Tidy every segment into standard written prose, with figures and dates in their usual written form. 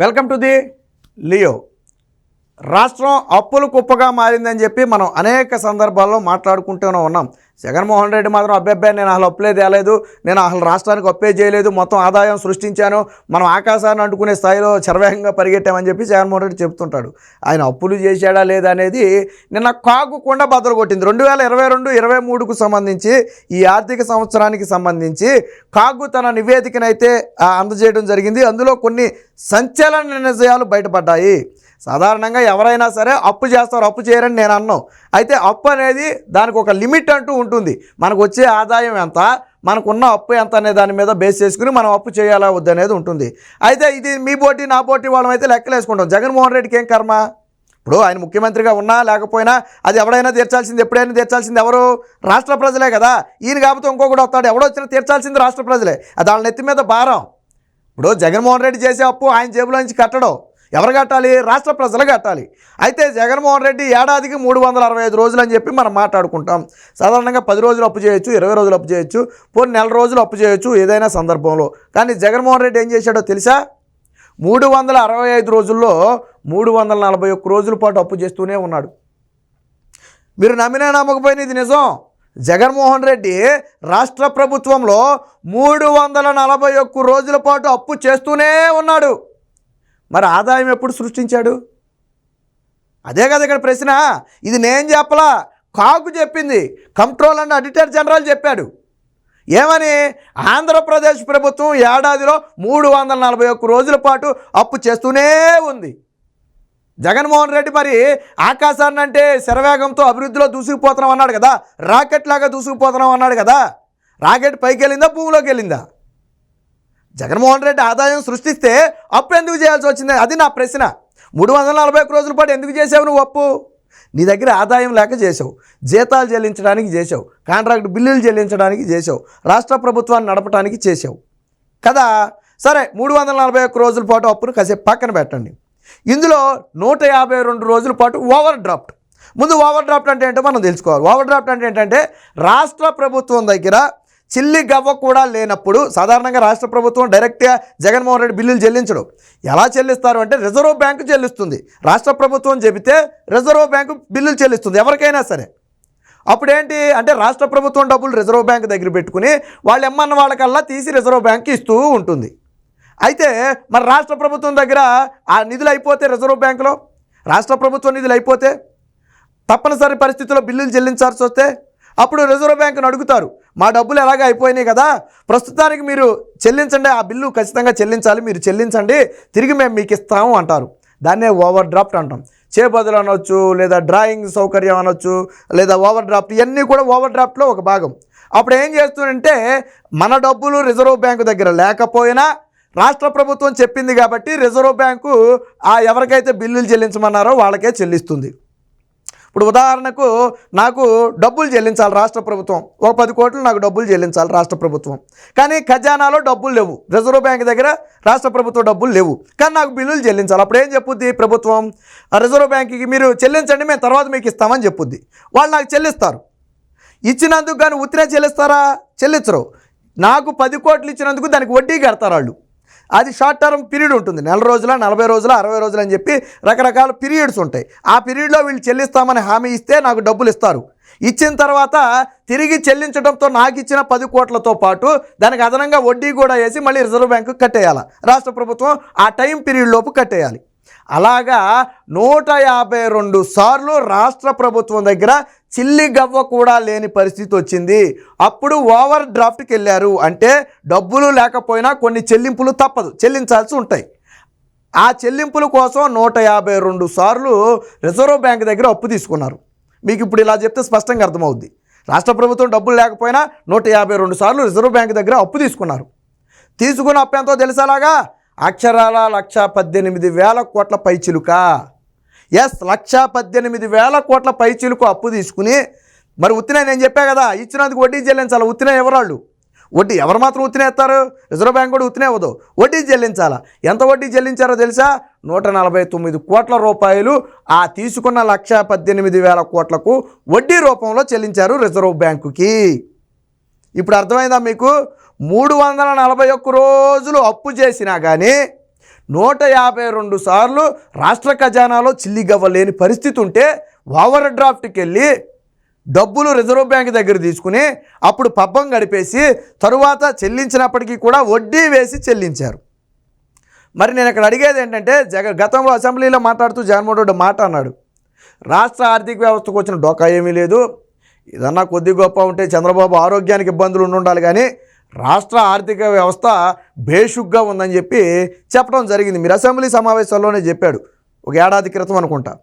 Welcome to the Leo. రాష్ట్రం అప్పుల కుప్పగా మారిందని చెప్పి మనం అనేక సందర్భాల్లో మాట్లాడుకుంటూనే ఉన్నాం. జగన్మోహన్ రెడ్డి మాత్రం అబ్బాయి నేను అసలు అప్పులే తేలేదు, నేను అసలు రాష్ట్రానికి అప్పే చేయలేదు, మొత్తం ఆదాయం సృష్టించాను, మనం ఆకాశాన్ని అంటుకునే స్థాయిలో శరవేగంగా పరిగెట్టామని చెప్పి జగన్మోహన్ రెడ్డి చెప్తుంటాడు. ఆయన అప్పులు చేశాడా లేదా అనేది నిన్న కాకుండా బద్దలు కొట్టింది. 2022-23కు సంబంధించి ఈ ఆర్థిక సంవత్సరానికి సంబంధించి కాగు తన నివేదికనైతే అందజేయడం జరిగింది. అందులో కొన్ని సంచలన నిర్ణయాలు బయటపడ్డాయి. సాధారణంగా ఎవరైనా సరే అప్పు చేస్తారు, అప్పు చేయరని నేను అన్నాను. అయితే అప్పు అనేది దానికి ఒక లిమిట్ అంటూ ఉంటుంది. మనకు వచ్చే ఆదాయం ఎంత, మనకున్న అప్పు ఎంత అనే దాని మీద బేస్ చేసుకుని మనం అప్పు చేయాలా వద్దనేది ఉంటుంది. అయితే ఇది మీ పోటీ నా పోటీ వాళ్ళమైతే లెక్కలు వేసుకుంటాం. జగన్మోహన్ రెడ్డికి ఏం కర్మ? ఇప్పుడు ఆయన ముఖ్యమంత్రిగా ఉన్నా లేకపోయినా అది ఎవడైనా తీర్చాల్సింది, ఎప్పుడైనా తీర్చాల్సింది ఎవరు? రాష్ట్ర ప్రజలే కదా. ఈయన కాకపోతే ఇంకొకటి వస్తాడు, ఎవడొచ్చినా తీర్చాల్సింది రాష్ట్ర ప్రజలే. అది వాళ్ళ నెత్తి మీద భారం. ఇప్పుడు జగన్మోహన్ రెడ్డి చేసే అప్పు ఆయన జేబులో నుంచి కట్టడం ఎవరు కట్టాలి? రాష్ట్ర ప్రజలు కట్టాలి. అయితే జగన్మోహన్ రెడ్డి ఏడాదికి 365 రోజులు అని చెప్పి మనం మాట్లాడుకుంటాం. సాధారణంగా 10 రోజులు అప్పు చేయొచ్చు, 20 రోజులు అప్పు చేయొచ్చు, పోనీ నెల రోజులు అప్పు చేయొచ్చు ఏదైనా సందర్భంలో. కానీ జగన్మోహన్ రెడ్డి ఏం చేశాడో తెలుసా? 365 రోజుల్లో 341 రోజుల పాటు అప్పు చేస్తూనే ఉన్నాడు. మీరు నమ్మినా నమ్మకపోయినా ఇది నిజం. జగన్మోహన్ రెడ్డి రాష్ట్ర ప్రభుత్వంలో 341 రోజుల పాటు అప్పు చేస్తూనే ఉన్నాడు. మరి ఆదాయం ఎప్పుడు సృష్టించాడు? అదే కదా ఇక్కడ ప్రశ్న. ఇది నేను చెప్పలా, కాగు చెప్పింది. కంట్రోల్ అండ్ ఆడిటర్ జనరల్ చెప్పాడు. ఏమని? ఆంధ్రప్రదేశ్ ప్రభుత్వం ఏడాదిలో 341 రోజుల పాటు అప్పు చేస్తూనే ఉంది. జగన్మోహన్ రెడ్డి మరి ఆకాశాన్ని అంటే శరవేగంతో అభివృద్ధిలో దూసుకుపోతున్నాం అన్నాడు కదా, రాకెట్ లాగా దూసుకుపోతున్నాం అన్నాడు కదా. రాకెట్ పైకి వెళ్ళిందా, భూమిలోకి వెళ్ళిందా? జగన్మోహన్ రెడ్డి ఆదాయం సృష్టిస్తే అప్పు ఎందుకు చేయాల్సి వచ్చింది? అది నా ప్రశ్న. 341 రోజుల పాటు ఎందుకు చేసావు నువ్వు అప్పు? నీ దగ్గర ఆదాయం లేక చేసావు, జీతాలు చెల్లించడానికి చేసావు, కాంట్రాక్ట్ బిల్లులు చెల్లించడానికి చేసావు, రాష్ట్ర ప్రభుత్వాన్ని నడపడానికి చేసావు కదా. సరే, 341 రోజుల పాటు అప్పును కాసేపు పక్కన పెట్టండి. ఇందులో 152 రోజుల పాటు ఓవర్ డ్రాఫ్ట్. ముందు ఓవర్ డ్రాఫ్ట్ అంటే ఏంటో మనం తెలుసుకోవాలి. ఓవర్ డ్రాఫ్ట్ అంటే ఏంటంటే రాష్ట్ర ప్రభుత్వం దగ్గర చిల్లి గవ్వ కూడా లేనప్పుడు సాధారణంగా రాష్ట్ర ప్రభుత్వం డైరెక్ట్గా జగన్మోహన్ రెడ్డి బిల్లులు చెల్లించడు. ఎలా చెల్లిస్తారు అంటే రిజర్వ్ బ్యాంకు చెల్లిస్తుంది. రాష్ట్ర ప్రభుత్వం చెబితే రిజర్వ్ బ్యాంకు బిల్లులు చెల్లిస్తుంది ఎవరికైనా సరే. అప్పుడేంటి అంటే రాష్ట్ర ప్రభుత్వం డబ్బులు రిజర్వ్ బ్యాంక్ దగ్గర పెట్టుకుని వాళ్ళు ఎమ్మన్న వాళ్ళకల్లా తీసి రిజర్వ్ బ్యాంక్కి ఇస్తూ ఉంటుంది. అయితే మరి రాష్ట్ర ప్రభుత్వం దగ్గర ఆ నిధులు అయిపోతే, రిజర్వ్ బ్యాంకులో రాష్ట్ర ప్రభుత్వం నిధులు అయిపోతే, తప్పనిసరి పరిస్థితుల్లో బిల్లులు చెల్లించాల్సి వస్తే అప్పుడు రిజర్వ్ బ్యాంకును అడుగుతారు, మా డబ్బులు ఎలాగ అయిపోయినాయి కదా, ప్రస్తుతానికి మీరు చెల్లించండి, ఆ బిల్లు ఖచ్చితంగా చెల్లించాలి, మీరు చెల్లించండి, తిరిగి మేము మీకు ఇస్తాము అంటారు. దాన్నే ఓవర్ డ్రాఫ్ట్ అంటాం. చేబదులు అనొచ్చు, లేదా డ్రాయింగ్ సౌకర్యం అనొచ్చు, లేదా ఓవర్ డ్రాఫ్ట్, ఇవన్నీ కూడా ఓవర్ డ్రాఫ్ట్లో ఒక భాగం. అప్పుడు ఏం చేస్తుందంటే మన డబ్బులు రిజర్వ్ బ్యాంకు దగ్గర లేకపోయినా రాష్ట్ర ప్రభుత్వం చెప్పింది కాబట్టి రిజర్వ్ బ్యాంకు ఎవరికైతే బిల్లులు చెల్లించమన్నారో వాళ్ళకే చెల్లిస్తుంది. ఇప్పుడు ఉదాహరణకు నాకు డబ్బులు చెల్లించాలి రాష్ట్ర ప్రభుత్వం, ఒక 10 కోట్లు నాకు డబ్బులు చెల్లించాలి రాష్ట్ర ప్రభుత్వం. కానీ ఖజానాలో డబ్బులు లేవు, రిజర్వ్ బ్యాంక్ దగ్గర రాష్ట్ర ప్రభుత్వం డబ్బులు లేవు, కానీ నాకు బిల్లులు చెల్లించాలి. అప్పుడు ఏం చెప్పుద్ది ప్రభుత్వం? రిజర్వ్ బ్యాంక్కి మీరు చెల్లించండి, మేము తర్వాత మీకు ఇస్తామని చెప్పుద్ది. వాళ్ళు నాకు చెల్లిస్తారు. ఇచ్చినందుకు కానీ ఉత్తినే చెల్లిస్తారా? చెల్లించరు. నాకు 10 కోట్లు ఇచ్చినందుకు దానికి వడ్డీ కడతారు వాళ్ళు. అది షార్ట్ టర్మ్ పీరియడ్ ఉంటుంది, 40 రోజుల, 40 రోజుల, 60 రోజులు అని చెప్పి రకరకాల పీరియడ్స్ ఉంటాయి. ఆ పీరియడ్లో వీళ్ళు చెల్లిస్తామని హామీ ఇస్తే నాకు డబ్బులు ఇస్తారు. ఇచ్చిన తర్వాత తిరిగి చెల్లించడంతో నాకు ఇచ్చిన 10 కోట్లతో పాటు దానికి అదనంగా వడ్డీ కూడా వేసి మళ్ళీ రిజర్వ్ బ్యాంకు కట్టేయాలి. రాష్ట్ర ప్రభుత్వం ఆ టైం పీరియడ్ లోపు కట్టేయాలి. అలాగా 152 సార్లు రాష్ట్ర ప్రభుత్వం దగ్గర చిల్లి గవ్వ కూడా లేని పరిస్థితి వచ్చింది. అప్పుడు ఓవర్ డ్రాఫ్ట్కి వెళ్ళారు. అంటే డబ్బులు లేకపోయినా కొన్ని చెల్లింపులు తప్పదు, చెల్లించాల్సి ఉంటాయి. ఆ చెల్లింపుల కోసం 152 సార్లు రిజర్వ్ బ్యాంక్ దగ్గర అప్పు తీసుకున్నారు. మీకు ఇప్పుడు ఇలా చెప్తే స్పష్టంగా అర్థమవుద్ది. రాష్ట్ర ప్రభుత్వం డబ్బులు లేకపోయినా 152 సార్లు రిజర్వ్ బ్యాంక్ దగ్గర అప్పు తీసుకున్నారు. తీసుకున్న అప్పు ఎంతో తెలిసేలాగా అక్షరాల 118,000 కోట్ల పైచిలుక. ఎస్, 118,000 కోట్ల పైచిలుకు అప్పు తీసుకుని మరి ఉత్తినే నేను చెప్పా కదా, ఇచ్చినందుకు వడ్డీ చెల్లించాలి. ఉత్తినే ఎవరాళ్ళు వడ్డీ ఎవరు మాత్రం ఉత్తినే ఇస్తారు? రిజర్వ్ బ్యాంక్ కూడా ఉత్తినే ఇవ్వదు, వడ్డీ చెల్లించాలా. ఎంత వడ్డీ చెల్లించారో తెలుసా? 149 కోట్ల రూపాయలు ఆ తీసుకున్న 118,000 కోట్లకు వడ్డీ రూపంలో చెల్లించారు రిజర్వ్ బ్యాంకుకి. ఇప్పుడు అర్థమైందా మీకు? 341 రోజులు అప్పు చేసినా కానీ 152 సార్లు రాష్ట్ర ఖజానాలో చిల్లిగవ్వలేని పరిస్థితి ఉంటే ఓవర్ డ్రాఫ్ట్కి వెళ్ళి డబ్బులు రిజర్వ్ బ్యాంక్ దగ్గర తీసుకుని అప్పుడు పబ్బం గడిపేసి తరువాత చెల్లించినప్పటికీ కూడా వడ్డీ వేసి చెల్లించారు. మరి నేను ఇక్కడ అడిగేది ఏంటంటే, గతంలో అసెంబ్లీలో మాట్లాడుతూ జగన్మోహన్ రెడ్డి మాట అన్నాడు, రాష్ట్ర ఆర్థిక వ్యవస్థకు వచ్చిన డోకా ఏమీ లేదు, ఏదన్నా కొద్ది గొప్ప ఉంటే చంద్రబాబు ఆరోగ్యానికి ఇబ్బందులు ఉండాలి కానీ రాష్ట్ర ఆర్థిక వ్యవస్థ బేషుగ్గా ఉందని చెప్పడం జరిగింది. మీరు అసెంబ్లీ సమావేశాల్లోనే చెప్పాడు, ఒక ఏడాది క్రితం అనుకుంటా.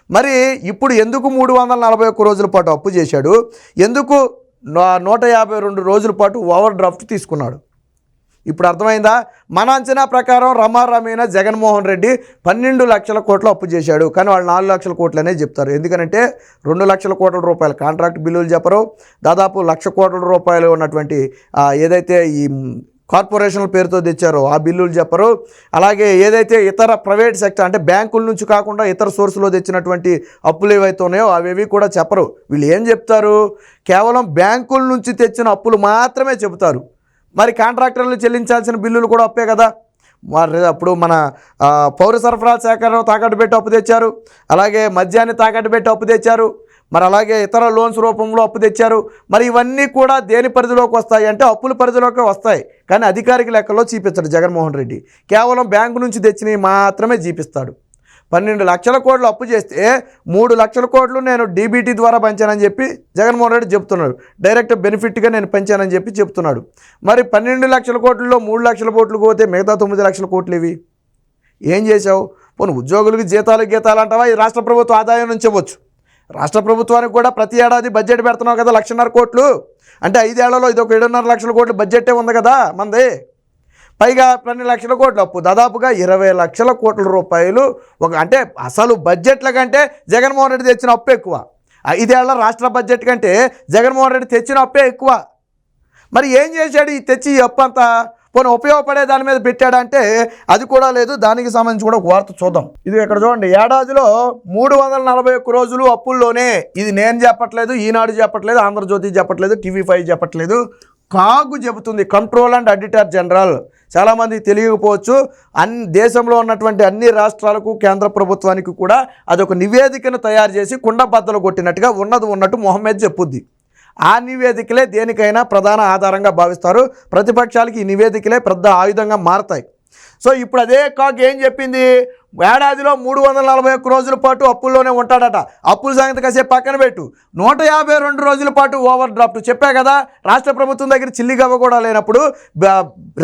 మరి ఇప్పుడు ఎందుకు 341 రోజుల పాటు అప్పు చేశాడు, ఎందుకు 152 రోజుల పాటు ఓవర్ డ్రాఫ్ట్ తీసుకున్నాడు? ఇప్పుడు అర్థమైందా? మన అంచనా ప్రకారం రమారమీన జగన్మోహన్ రెడ్డి 12 లక్షల కోట్లు అప్పు చేశాడు, కానీ వాళ్ళు 4 లక్షల కోట్లనే చెప్తారు. ఎందుకంటే 2 లక్షల కోట్ల రూపాయల కాంట్రాక్ట్ బిల్లులు చెప్పరు, దాదాపు 1 లక్ష కోట్ల రూపాయలు ఉన్నటువంటి ఏదైతే ఈ కార్పొరేషన్ల పేరుతో తెచ్చారో ఆ బిల్లులు చెప్పరు. అలాగే ఏదైతే ఇతర ప్రైవేట్ సెక్టర్ అంటే బ్యాంకుల నుంచి కాకుండా ఇతర సోర్సులో తెచ్చినటువంటి అప్పులు ఏవైతే ఉన్నాయో అవేవి కూడా చెప్పరు. వీళ్ళు ఏం చెప్తారు? కేవలం బ్యాంకుల నుంచి తెచ్చిన అప్పులు మాత్రమే చెబుతారు. మరి కాంట్రాక్టర్లు చెల్లించాల్సిన బిల్లులు కూడా అప్పే కదా. మరి అప్పుడు మన పౌర సరఫరాల శాఖలో తాకట్టు పెట్టి అప్పు తెచ్చారు, అలాగే మద్యాన్ని తాకట్టు పెట్టి అప్పు తెచ్చారు, మరి అలాగే ఇతర లోన్స్ రూపంలో అప్పు తెచ్చారు. మరి ఇవన్నీ కూడా దేని పరిధిలోకి వస్తాయి అంటే అప్పుల పరిధిలోకి వస్తాయి, కానీ అధికారిక లెక్కల్లో చూపించాడు జగన్మోహన్ రెడ్డి. కేవలం బ్యాంకు నుంచి తెచ్చినవి మాత్రమే చూపిస్తాడు. 12 లక్షల కోట్లు అప్పు చేస్తే 3 లక్షల కోట్లు నేను డీబీటీ ద్వారా పంచానని చెప్పి జగన్మోహన్ రెడ్డి చెప్తున్నాడు. డైరెక్ట్ బెనిఫిట్గా నేను పంచానని చెప్తున్నాడు. మరి 12 లక్షల కోట్లలో 3 లక్షల కోట్లు పోతే మిగతా 9 లక్షల కోట్లు ఇవి ఏం చేశావు? పోనీ ఉద్యోగులకు జీతాలు అంటావా? ఈ రాష్ట్ర ప్రభుత్వ ఆదాయం నుంచి ఇవ్వచ్చు. రాష్ట్ర ప్రభుత్వానికి కూడా ప్రతి ఏడాది బడ్జెట్ పెడుతున్నావు కదా, 1,50,000 కోట్లు అంటే 5 ఏళ్లలో ఇది ఒక 7.5 లక్షల కోట్లు బడ్జెటే ఉంది కదా మనది. పైగా 12 లక్షల కోట్ల అప్పు, దాదాపుగా 20 లక్షల కోట్ల రూపాయలు అంటే అసలు బడ్జెట్ల కంటే జగన్మోహన్ రెడ్డి తెచ్చిన అప్పు ఎక్కువ. 5 ఏళ్ల రాష్ట్ర బడ్జెట్ కంటే జగన్మోహన్ రెడ్డి తెచ్చిన అప్పే ఎక్కువ. మరి ఏం చేశాడు ఈ తెచ్చి ఈ అప్పు అంతా? పోనీ ఉపయోగపడే దాని మీద పెట్టాడంటే అది కూడా లేదు. దానికి సంబంధించి కూడా ఒక వార్త చూద్దాం. ఇది ఇక్కడ చూడండి, ఏడాదిలో 341 రోజులు అప్పుల్లోనే. ఇది నేను చెప్పట్లేదు, ఈనాడు చెప్పట్లేదు, ఆంధ్రజ్యోతి చెప్పట్లేదు, TV5 చెప్పట్లేదు, కాగు చెబుతుంది, కంట్రోల్ అండ్ ఆడిటర్ జనరల్. చాలామంది తెలియకపోవచ్చు, దేశంలో ఉన్నటువంటి అన్ని రాష్ట్రాలకు కేంద్ర ప్రభుత్వానికి కూడా అదొక నివేదికను తయారు చేసి కుండబద్దలు కొట్టినట్టుగా ఉన్నది ఉన్నట్టు మొహమ్మద్ చెప్పుద్ది. ఆ నివేదికలే దేనికైనా ప్రధాన ఆధారంగా భావిస్తారు. ప్రతిపక్షాలకి ఈ నివేదికలే పెద్ద ఆయుధంగా మారతాయి. సో ఇప్పుడు అదే కాగ్ ఏం చెప్పింది? ఏడాదిలో 341 రోజుల పాటు అప్పుల్లోనే ఉంటాడట. అప్పుల సంగతి కాసేపు పక్కన పెట్టు, 152 రోజుల పాటు ఓవర్ డ్రాఫ్ట్. చెప్పా కదా, రాష్ట్ర ప్రభుత్వం దగ్గర చిల్లిగవ్వ కూడా లేనప్పుడు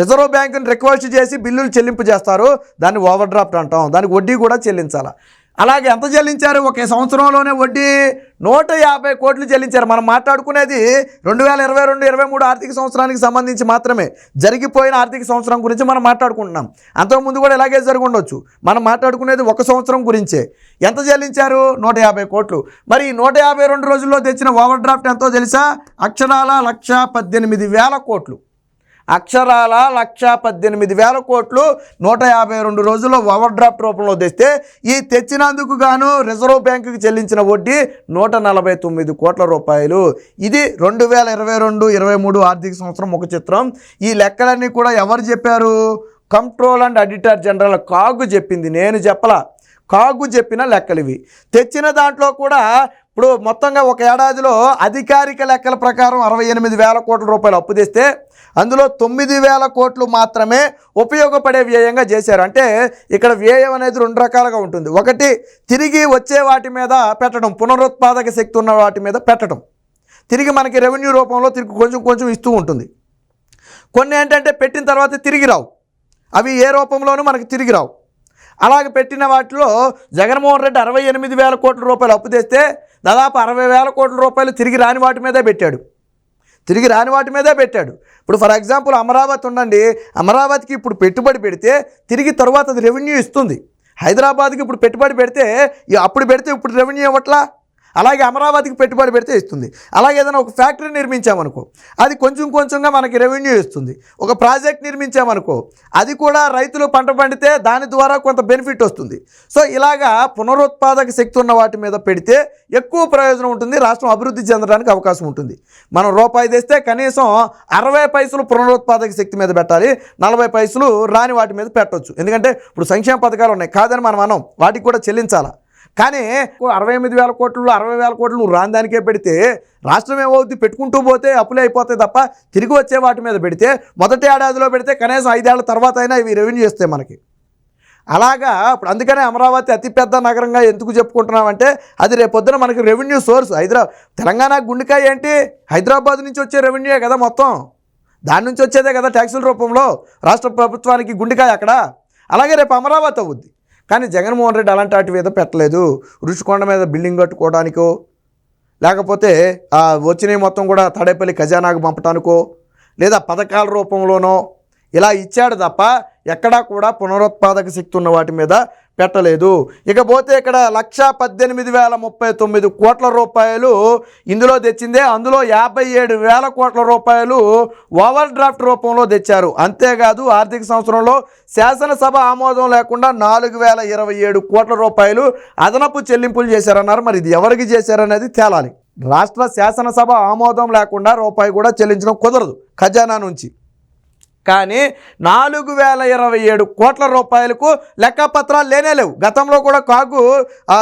రిజర్వ్ బ్యాంకుని రిక్వెస్ట్ చేసి బిల్లులు చెల్లింపు చేస్తారు, దాన్ని ఓవర్ డ్రాఫ్ట్ అంటాం. దానికి వడ్డీ కూడా చెల్లించాలి. అలాగే ఎంత చెల్లించారు? ఒకే సంవత్సరంలోనే వడ్డీ 150 కోట్లు చెల్లించారు. మనం మాట్లాడుకునేది 2022-23 ఆర్థిక సంవత్సరానికి సంబంధించి మాత్రమే, జరిగిపోయిన ఆర్థిక సంవత్సరం గురించి మనం మాట్లాడుకుంటున్నాం. అంతకుముందు కూడా ఇలాగే జరిగి ఉండొచ్చు. మనం మాట్లాడుకునేది ఒక సంవత్సరం గురించే. ఎంత చెల్లించారు? 150 కోట్లు. మరి 152 రోజుల్లో తెచ్చిన ఓవర్ డ్రాఫ్ట్ ఎంతో తెలుసా? అక్షరాల 118,000 కోట్లు. అక్షరాల 118,000 కోట్లు 152 రోజుల్లో ఓవర్ డ్రాఫ్ట్ రూపంలో తెస్తే ఈ తెచ్చినందుకు గాను రిజర్వ్ బ్యాంకుకి చెల్లించిన వడ్డీ 149 కోట్ల రూపాయలు. ఇది 2022-23 ఆర్థిక సంవత్సరం ఒక చిత్రం. ఈ లెక్కలన్నీ కూడా ఎవరు చెప్పారు? కంట్రోల్ అండ్ ఆడిటర్ జనరల్ కాగు చెప్పింది, నేను చెప్పలా. కాగు చెప్పిన లెక్కలు ఇవి. తెచ్చిన దాంట్లో కూడా ఇప్పుడు మొత్తంగా ఒక ఏడాదిలో అధికారిక లెక్కల ప్రకారం 68,000 కోట్ల రూపాయలు అప్పు తెస్తే అందులో 9,000 కోట్లు మాత్రమే ఉపయోగపడే వ్యయంగా చేశారు. అంటే ఇక్కడ వ్యయం అనేది 2 రకాలుగా ఉంటుంది. ఒకటి, తిరిగి వచ్చే వాటి మీద పెట్టడం, పునరుత్పాదక శక్తి ఉన్న వాటి మీద పెట్టడం, తిరిగి మనకి రెవెన్యూ రూపంలో తిరిగి కొంచెం కొంచెం ఇస్తూ ఉంటుంది. కొన్ని ఏంటంటే పెట్టిన తర్వాత తిరిగి రావు, అవి ఏ రూపంలోనూ మనకి తిరిగి రావు. అలాగే పెట్టిన వాటిలో జగన్మోహన్ రెడ్డి 68,000 కోట్ల రూపాయలు అప్పు తెస్తే దాదాపు 60,000 కోట్ల రూపాయలు తిరిగి రాని వాటి మీదే పెట్టాడు. ఇప్పుడు ఫర్ ఎగ్జాంపుల్ అమరావతి ఉండండి, అమరావతికి ఇప్పుడు పెట్టుబడి పెడితే తిరిగి తర్వాత అది రెవెన్యూ ఇస్తుంది. హైదరాబాద్కి ఇప్పుడు పెట్టుబడి పెడితే అప్పుడు పెడితే ఇప్పుడు రెవెన్యూ ఇవ్వట్లా. అలాగే అమరావతికి పెట్టుబడి పెడితే ఇస్తుంది. అలాగే ఏదైనా ఒక ఫ్యాక్టరీ నిర్మించామనుకో అది కొంచెం కొంచెంగా మనకి రెవెన్యూ ఇస్తుంది. ఒక ప్రాజెక్ట్ నిర్మించామనుకో అది కూడా రైతులు పంట పండితే దాని ద్వారా కొంత బెనిఫిట్ వస్తుంది. సో ఇలాగా పునరుత్పాదక శక్తి ఉన్న వాటి మీద పెడితే ఎక్కువ ప్రయోజనం ఉంటుంది, రాష్ట్రం అభివృద్ధి చెందడానికి అవకాశం ఉంటుంది. మనం రూపాయి తెస్తే కనీసం 60 పైసలు పునరుత్పాదక శక్తి మీద పెట్టాలి, 40 పైసలు రాని వాటి మీద పెట్టవచ్చు. ఎందుకంటే ఇప్పుడు సంక్షేమ పథకాలు ఉన్నాయి కాదని మనం అనం, వాటికి కూడా చెల్లించాలా. కానీ 68,000 కోట్లు 60,000 కోట్లు నువ్వు రాని దానికే పెడితే రాష్ట్రం ఏమవుద్ది? పెట్టుకుంటూ పోతే అప్పులే అయిపోతాయి తప్ప తిరిగి వచ్చే వాటి మీద పెడితే మొదటి ఏడాదిలో పెడితే కనీసం 5 ఏళ్ల తర్వాత అయినా ఇవి రెవెన్యూ ఇస్తాయి మనకి. అలాగా ఇప్పుడు అందుకనే అమరావతి అతిపెద్ద నగరంగా ఎందుకు చెప్పుకుంటున్నామంటే అది రేపొద్దున మనకి రెవెన్యూ సోర్స్. తెలంగాణ గుండెకాయ ఏంటి? హైదరాబాద్ నుంచి వచ్చే రెవెన్యూయే కదా మొత్తం, దాని నుంచి వచ్చేదే కదా ట్యాక్సుల రూపంలో రాష్ట్ర ప్రభుత్వానికి గుండెకాయ అక్కడ. అలాగే రేపు అమరావతి అవుద్ది. కానీ జగన్మోహన్ రెడ్డి అలాంటి వాటి మీద పెట్టలేదు. రుషికొండ మీద బిల్డింగ్ కట్టుకోవడానికో లేకపోతే వచ్చినవి మొత్తం కూడా తాడేపల్లి ఖజానాకు పంపడానికో లేదా పథకాల రూపంలోనో ఇలా ఇచ్చాడు తప్ప ఎక్కడా కూడా పునరుత్పాదక శక్తి ఉన్న వాటి మీద పెట్టలేదు. ఇకపోతే ఇక్కడ 1,18,039 కోట్ల రూపాయలు ఇందులో తెచ్చిందే, అందులో 57,000 కోట్ల రూపాయలు ఓవర్ డ్రాఫ్ట్ రూపంలో తెచ్చారు. అంతేకాదు ఆర్థిక సంవత్సరంలో శాసనసభ ఆమోదం లేకుండా 4,027 కోట్ల రూపాయలు అదనపు చెల్లింపులు చేశారన్నారు. మరి ఇది ఎవరికి చేశారనేది తేలాలి. రాష్ట్ర శాసనసభ ఆమోదం లేకుండా రూపాయి కూడా చెల్లించడం కుదరదు ఖజానా నుంచి. కానీ 4,027 కోట్ల రూపాయలకు లెక్కపత్రాలు లేవు. గతంలో కూడా కాగు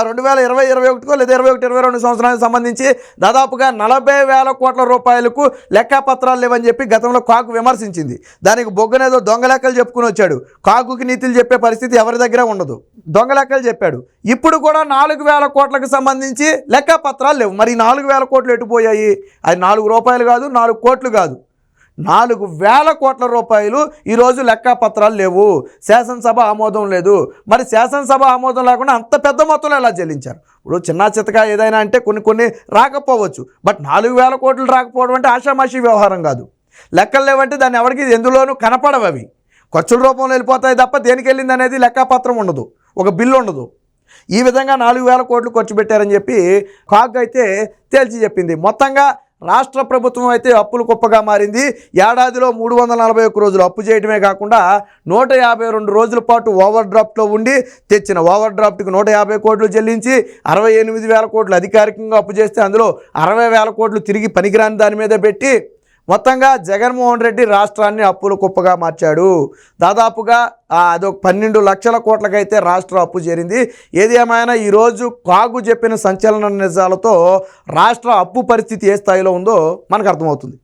2020-21 లేదా 21-22 సంవత్సరానికి సంబంధించి దాదాపుగా 40,000 కోట్ల రూపాయలకు లెక్కపత్రాలు లేవని చెప్పి గతంలో కాగు విమర్శించింది. దానికి బొగ్గనేదో దొంగ లెక్కలు చెప్పుకుని వచ్చాడు. కాగుకి నీతులు చెప్పే పరిస్థితి ఎవరి దగ్గర ఉండదు, దొంగ లెక్కలు చెప్పాడు. ఇప్పుడు కూడా 4,000 కోట్లకు సంబంధించి లెక్కపత్రాలు లేవు. మరి 4,000 కోట్లు ఎటుపోయాయి? అది 4 రూపాయలు కాదు, 4 కోట్లు కాదు, 4,000 కోట్ల రూపాయలు ఈరోజు లెక్కపత్రాలు లేవు, శాసనసభ ఆమోదం లేదు. మరి శాసనసభ ఆమోదం లేకుండా అంత పెద్ద మొత్తంలో ఎలా చెల్లించారు? ఇప్పుడు చిన్న చితక ఏదైనా అంటే కొన్ని రాకపోవచ్చు, బట్ 4,000 కోట్లు రాకపోవడం అంటే ఆషామాషి వ్యవహారం కాదు. లెక్కలు లేవంటే దాన్ని ఎవరికి ఎందులోనూ కనపడవు, అవి ఖర్చుల రూపంలో వెళ్ళిపోతాయి తప్ప దేనికి వెళ్ళింది అనేది లెక్కపత్రం ఉండదు, ఒక బిల్లు ఉండదు. ఈ విధంగా 4,000 కోట్లు ఖర్చు పెట్టారని చెప్పి కాగ్ అయితే తేల్చి చెప్పింది. మొత్తంగా రాష్ట్ర ప్రభుత్వం అయితే అప్పులు కుప్పగా మారింది. ఏడాదిలో 341 రోజులు అప్పు చేయడమే కాకుండా 152 రోజుల పాటు ఓవర్ డ్రాఫ్ట్లో ఉండి తెచ్చిన ఓవర్ డ్రాఫ్ట్కి 150 కోట్లు చెల్లించి 68,000 కోట్లు అధికారికంగా అప్పు చేస్తే అందులో 60,000 కోట్లు తిరిగి పనికిరాని దాని మీద పెట్టి మొత్తంగా జగన్మోహన్ రెడ్డి రాష్ట్రాన్ని అప్పుల కుప్పగా మార్చాడు. దాదాపుగా అదొక 12 లక్షల కోట్లకైతే రాష్ట్రం అప్పు చేరింది. ఏది ఏమైనా ఈరోజు కాగు చెప్పిన సంచలన నిజాలతో రాష్ట్ర అప్పు పరిస్థితి ఏ స్థాయిలో ఉందో మనకు అర్థమవుతుంది.